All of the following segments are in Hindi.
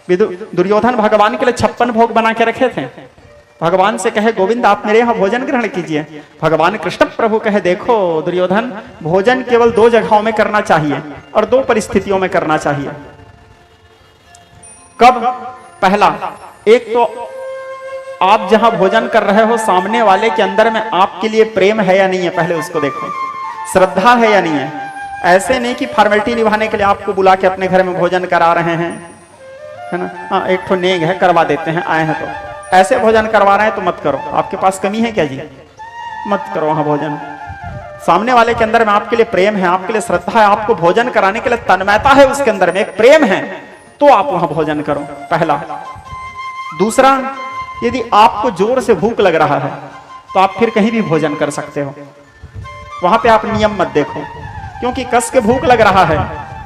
दुर्योधन भगवान के लिए 56 भोग बना के रखे थे। भगवान से कहे गोविंद आप मेरे यहाँ भोजन ग्रहण कीजिए। भगवान कृष्ण प्रभु कहे देखो दुर्योधन, भोजन केवल 2 जगहों में करना चाहिए और 2 परिस्थितियों में करना चाहिए। कब? पहला, एक तो आप जहां भोजन कर रहे हो सामने वाले के अंदर में आपके लिए प्रेम है या नहीं है, पहले उसको देखो, श्रद्धा है या नहीं है। ऐसे नहीं कि फॉर्मेलिटी निभाने के लिए आपको बुला के अपने घर में भोजन करा रहे हैं, है ना, हाँ एक ठो नेग है करवा देते हैं, आए हैं तो ऐसे भोजन करवा रहे हैं तो मत करो। आपके पास कमी है क्या जी? मत करो वहां भोजन। सामने वाले के अंदर में आपके लिए प्रेम है, आपके लिए श्रद्धा है, आपको भोजन कराने के लिए तन्मयता है, उसके अंदर में एक प्रेम है, तो आप वहां भोजन करो, पहला। दूसरा, यदि आपको जोर से भूख लग रहा है तो आप फिर कहीं भी भोजन कर सकते हो। वहां पे आप नियम मत देखो, क्योंकि कस के भूख लग रहा है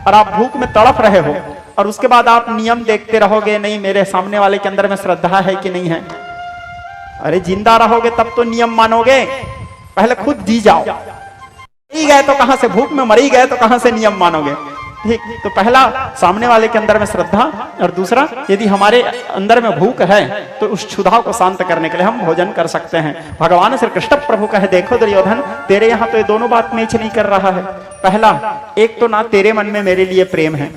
और आप भूख में तड़प रहे हो और उसके बाद आप नियम देखते रहोगे, नहीं मेरे सामने वाले के अंदर में श्रद्धा है कि नहीं है। अरे जिंदा रहोगे तब तो नियम मानोगे, पहले खुद जी जाओ। मरी गए तो कहां से, भूख में मरी गए तो कहां से नियम मानोगे? ठीक, तो पहला सामने वाले के अंदर में श्रद्धा, और दूसरा यदि हमारे अंदर में भूख है तो उस क्षुधा को शांत करने के लिए हम भोजन कर सकते हैं। भगवान श्री कृष्ण प्रभु कहे देखो दुर्योधन, तेरे यहाँ तो ये दोनों बात मैच नहीं कर रहा है। पहला, एक तो ना तेरे मन में मेरे लिए प्रेम है,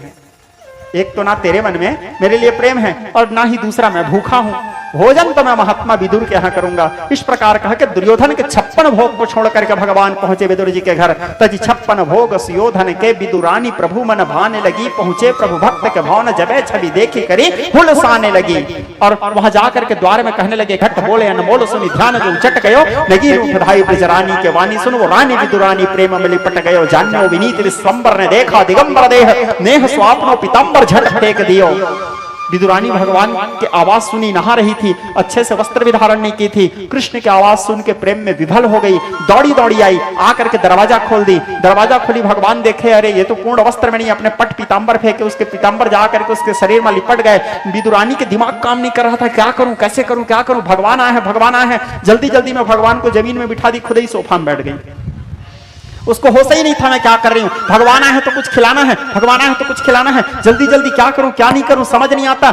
एक तो ना तेरे मन में मेरे लिए प्रेम है और ना ही दूसरा मैं भूखा हूं, भोजन तो मैं महात्मा विदुर के यहाँ करूंगा। इस प्रकार कहा कि दुर्योधन के 56 भोग को छोड़ करके भगवान पहुंचे विदुर जी के घर। तजी 56 भोग सुयोधन के विदुरानी प्रभु मन भाने लगी, पहुंचे प्रभु भक्त के भवन जबे छवि देखी करी हुलसाने लगी। और वहां जाकर के द्वार में कहने लगे घट बोले अनमोल सुनी ध्यान जो चट गयो, लगी रूप धाई ब्रजरानी के वाणी सुन वो रानी विदुरानी प्रेम में लिपट गयो। जान्यो विनीत विश्वंबर ने देखा दिगंबर देह, नेह स्वापनो पिताम्बर झट फेंक दियो। विदुरानी भगवान की आवाज सुनी, नहा रही थी, अच्छे से वस्त्र भी धारण नहीं की थी, कृष्ण की आवाज सुन के प्रेम में विभल हो गई, दौड़ी दौड़ी आई, आकर के दरवाजा खोल दी। दरवाजा खोली, भगवान देखे अरे ये तो पूर्ण वस्त्र में नहीं, अपने पट पीताम्बर फेंके, उसके पीताम्बर जाकर के उसके शरीर में लिपट गए। विदुरानी के दिमाग काम नहीं कर रहा था, क्या करूं कैसे करूं क्या करूं, भगवान आए हैं भगवान आए हैं। जल्दी जल्दी में भगवान को जमीन में बिठा दी, खुद ही सोफा में बैठ गई। उसको होश ही नहीं था मैं क्या कर रही हूँ, भगवान आए हैं तो कुछ खिलाना है, भगवान आए हैं तो कुछ खिलाना है, जल्दी जल्दी क्या करूं क्या नहीं करूं समझ नहीं आता।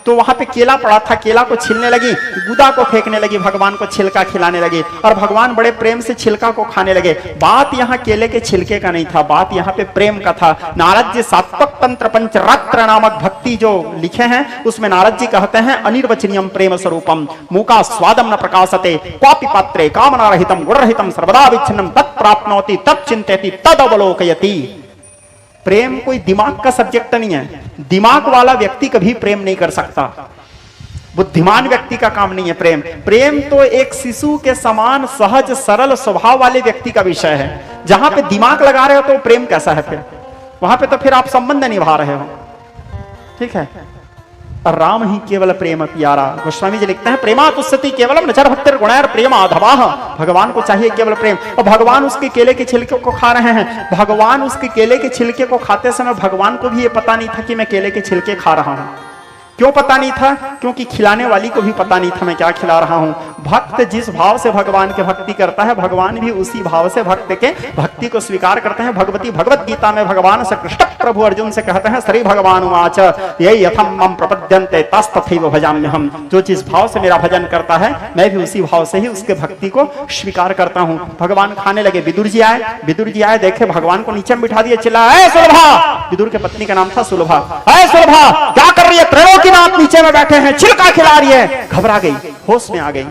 तो वहां पे केला पड़ा था, केला को छीलने लगी, गुदा को फेंकने लगी, भगवान को छिलका खिलाने लगी और भगवान बड़े प्रेम से छिलका को खाने लगे। बात यहाँ केले के छिलके का नहीं था, बात यहाँ पे प्रेम का था। नारद जी सात्वक तंत्र पंचरात्र नामक भक्ति जो लिखे हैं उसमें नारद जी कहते हैं अनिर्वचनीयम प्रेम स्वरूपम मूका स्वादम न प्रकाशते क्वापि पात्रे कामना रहितम गुण रहितम सर्वदा विच्छिन्नम तत्प्राप्नोति चिंतति तद अवलोकयति। प्रेम कोई दिमाग का सब्जेक्ट नहीं है, दिमाग वाला व्यक्ति कभी प्रेम नहीं कर सकता, बुद्धिमान व्यक्ति का काम नहीं है प्रेम। प्रेम तो एक शिशु के समान सहज सरल स्वभाव वाले व्यक्ति का विषय है। जहां पे दिमाग लगा रहे हो तो प्रेम कैसा है फिर? वहां पे तो फिर आप संबंध निभा रहे हो, ठीक है। राम ही केवल प्रेम प्यारा, गोस्वामी जी लिखते हैं प्रेमा तुस्सति केवलम नचर भक्तिर गुणैर प्रेम आधवाह। भगवान को चाहिए केवल प्रेम। और भगवान उसके केले के छिलके को खा रहे हैं, भगवान उसके केले के छिलके को खाते समय भगवान को भी ये पता नहीं था कि मैं केले के छिलके खा रहा हूं। क्यों पता नहीं था? क्योंकि खिलाने वाली को भी पता नहीं था मैं क्या खिला रहा हूं। भक्त जिस भाव से भगवान के भक्ति करता है, भगवान भी उसी भाव से भक्त के भक्ति को स्वीकार करते हैं। भगवती भगवत गीता में भगवान से कृष्ण प्रभु अर्जुन से कहते हैं श्री भगवान उवाच ये यथम मम प्रपद्यन्ते तस्तथैव भजाम्यहम्। जो जिस भाव से मेरा भजन करता है मैं भी उसी भाव से ही उसके भक्ति को स्वीकार करता हूं। भगवान खाने लगे, विदुर जी आए, देखे भगवान को नीचे में बिठा दिए, चिल्लाए सुलभा, विदुर के पत्नी का नाम था सुलभा, अरे सुलभा क्या कर रही है, त्रैलोकीनाथ नीचे में बैठे हैं, छिलका खिला रही है। घबरा गई, होश में आ गई।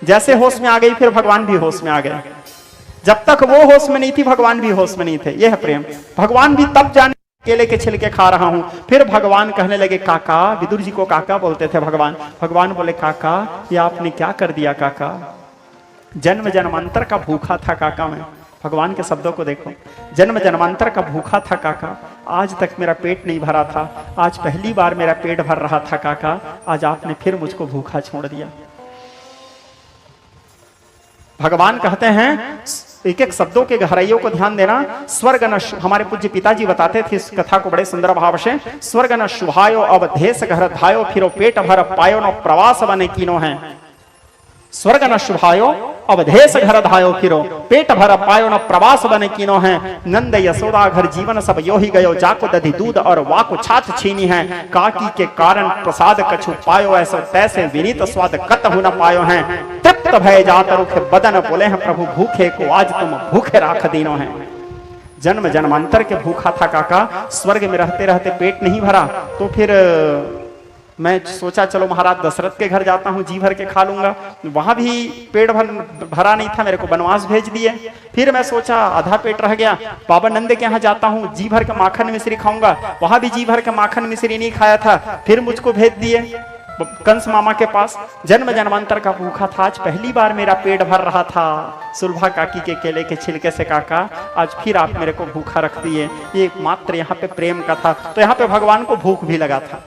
जैसे होश में आ गई फिर भगवान भी होश में आ गए। जब तक वो होश में नहीं थी भगवान भी होश में नहीं थे। यह है प्रेम। भगवान भी तब जाने केले के छिलके खा रहा हूं। फिर भगवान कहने लगे काका, विदुर जी को काका बोलते थे भगवान। भगवान बोले काका ये आपने क्या कर दिया काका, जन्म जन्मांतर का भूखा था काका मैं। भगवान के शब्दों को देखो, जन्म जन्मांतर का भूखा था काका, आज तक मेरा पेट नहीं भरा था, आज पहली बार मेरा पेट भर रहा था काका, आज आपने फिर मुझको भूखा छोड़ दिया। भगवान कहते हैं एक एक शब्दों के गहराइयों को ध्यान देना। स्वर्ग न, हमारे पूज्य पिताजी बताते थे इस कथा को बड़े सुंदर भाव से। स्वर्ग न शुभायो अवधेश घर धायो, फिरो पेट भर पायो न प्रवास बने कीनो है। स्वर्ग न शुभायो अवधेश घर धायो फिरो, पेट भर पायो न प्रवास बने कीनो है। नंद यशोदा घर जीवन सब यो ही गयो, जाको दधी दूध और वाको छाछ छीनी है। काकी के कारण प्रसाद कछु पायो, ऐसो तैसे विनीत स्वाद कतहु न पायो है। तृप्त भय जात रुखे बदन, बोले हैं प्रभु भूखे को आज तुम भूखे राख दीनो है। जन्म जन्मांतर के भूखा था काका, स्वर्ग में रहते रहते पेट नहीं भरा, तो फिर मैं सोचा चलो महाराज दशरथ के घर जाता हूँ, जी भर के खा लूंगा। वहां भी पेट भरा नहीं था, मेरे को बनवास भेज दिए। फिर मैं सोचा आधा पेट रह गया, बाबा नंद के यहाँ जाता हूँ, जी भर के माखन मिश्री खाऊंगा। वहां भी जी भर के माखन मिश्री नहीं खाया था, फिर मुझको भेज दिए कंस मामा के पास। जन्म जन्मांतर का भूखा था, आज पहली बार मेरा पेट भर रहा था सुलभा काकी के केले के छिलके से काका, आज फिर आप मेरे को भूखा रख दिए। ये मात्र यहाँ पे प्रेम का था, तो यहाँ पे भगवान को भूख भी लगा था।